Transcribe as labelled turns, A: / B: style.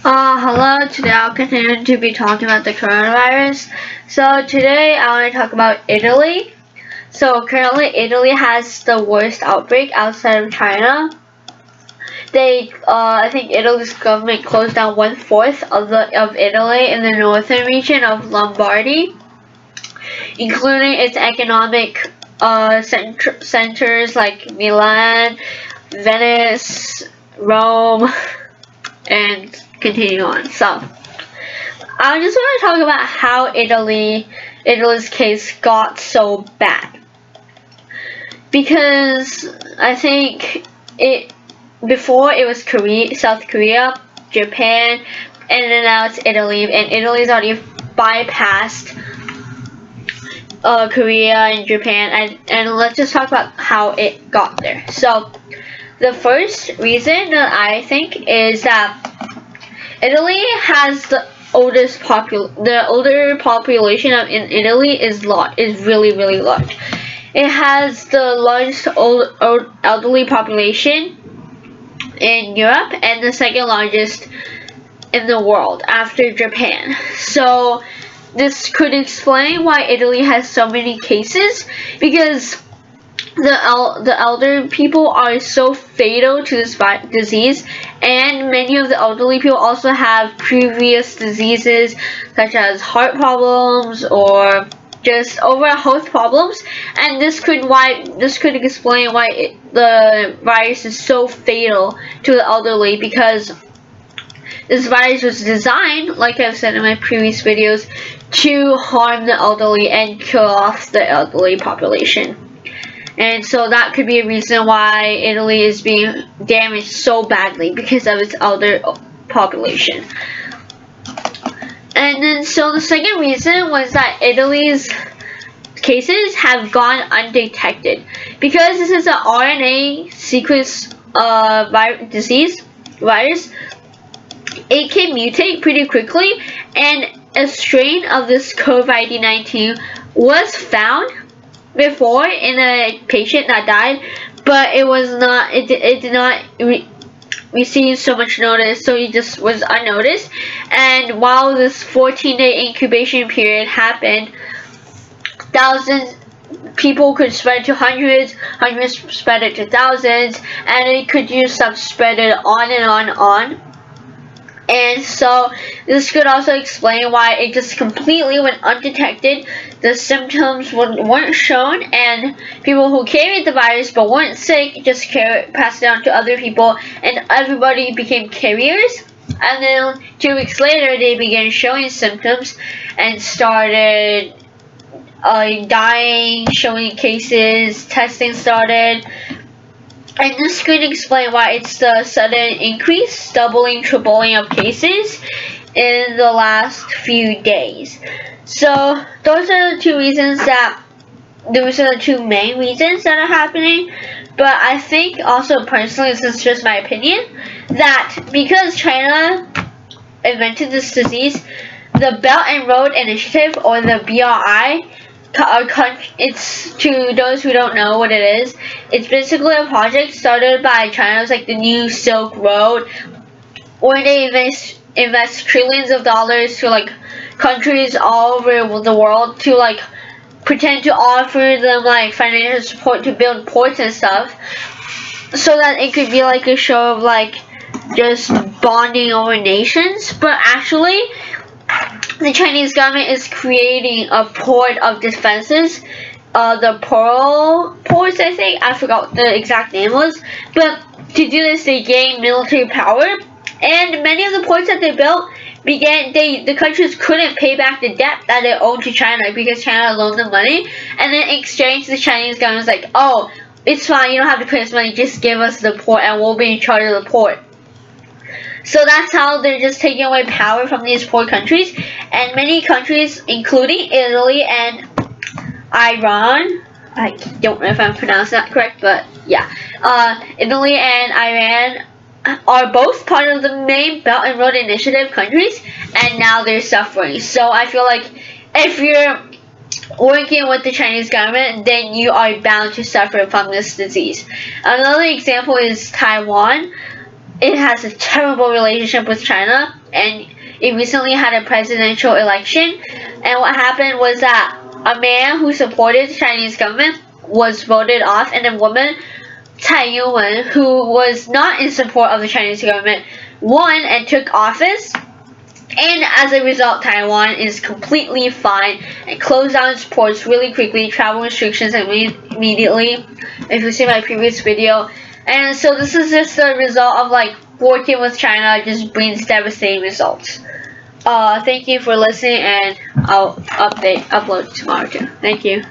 A: Hello, today I'll continue to be talking about the coronavirus. So today I want to talk about Italy. So currently Italy has the worst outbreak outside of China. I think Italy's government closed down 1/4 of Italy in the northern region of Lombardy, including its economic centers like Milan, Venice, Rome, and continue on. So I just want to talk about how Italy's case got so bad, because I think before it was South Korea, Japan, and then now it's Italy, and Italy's already bypassed Korea and Japan, and let's just talk about how it got there. So the first reason that I think is that Italy has the older population in Italy is really large. It has the largest elderly population in Europe and the second largest in the world after Japan. So this could explain why Italy has so many cases, because the elder people are so fatal to this disease, and many of the elderly people also have previous diseases such as heart problems or just overall health problems, and this could explain why the virus is so fatal to the elderly, because this virus was designed, like I've said in my previous videos, to harm the elderly and kill off the elderly population. And so that could be a reason why Italy is being damaged so badly, because of its elder population. And then so the second reason was that Italy's cases have gone undetected, because this is an RNA sequence virus. It can mutate pretty quickly, and a strain of this COVID-19 was found before in a patient that died, but it did not receive so much notice, so it just was unnoticed. And while this 14-day incubation period happened, thousands people could spread to hundreds spread it to thousands, and it could just have spread it on and on and on. And so this could also explain why it just completely went undetected. The symptoms weren't shown, and people who carried the virus but weren't sick just passed it on to other people, and everybody became carriers. And then 2 weeks later, they began showing symptoms and started dying, showing cases, testing started. And this could explain why it's the sudden increase, doubling, tripling of cases in the last few days. So those are the 2 reasons those are the 2 main reasons that are happening. But I think also personally, this is just my opinion, that because China invented this disease, the Belt and Road Initiative, or the BRI, it's, to those who don't know what it is, it's basically a project started by China. It's like the new Silk Road, where they invest trillions of dollars to like countries all over the world to like pretend to offer them like financial support to build ports and stuff, so that it could be like a show of like just bonding over nations. But actually, the Chinese government is creating a port of defenses, the Pearl ports, I think. I forgot what the exact name was. But to do this, they gained military power, and many of the ports that they built the countries couldn't pay back the debt that they owed to China, because China loaned them money, and then in exchange the Chinese government was like, oh, it's fine, you don't have to pay us money, just give us the port and we'll be in charge of the port. So that's how they're just taking away power from these poor countries. And many countries, including Italy and Iran, I don't know if I'm pronouncing that correct, but yeah, Italy and Iran are both part of the main Belt and Road Initiative countries, and now they're suffering. So I feel like if you're working with the Chinese government, then you are bound to suffer from this disease. Another example is Taiwan. it has a terrible relationship with China, and it recently had a presidential election. And what happened was that a man who supported the Chinese government was voted off, and a woman, Taiwan, who was not in support of the Chinese government, won and took office. And as a result, Taiwan is completely fine and closed down its ports really quickly, travel restrictions immediately, if you see my previous video. And so this is just the result of like working with China just brings devastating results. Thank you for listening, and I'll upload tomorrow too. Thank you.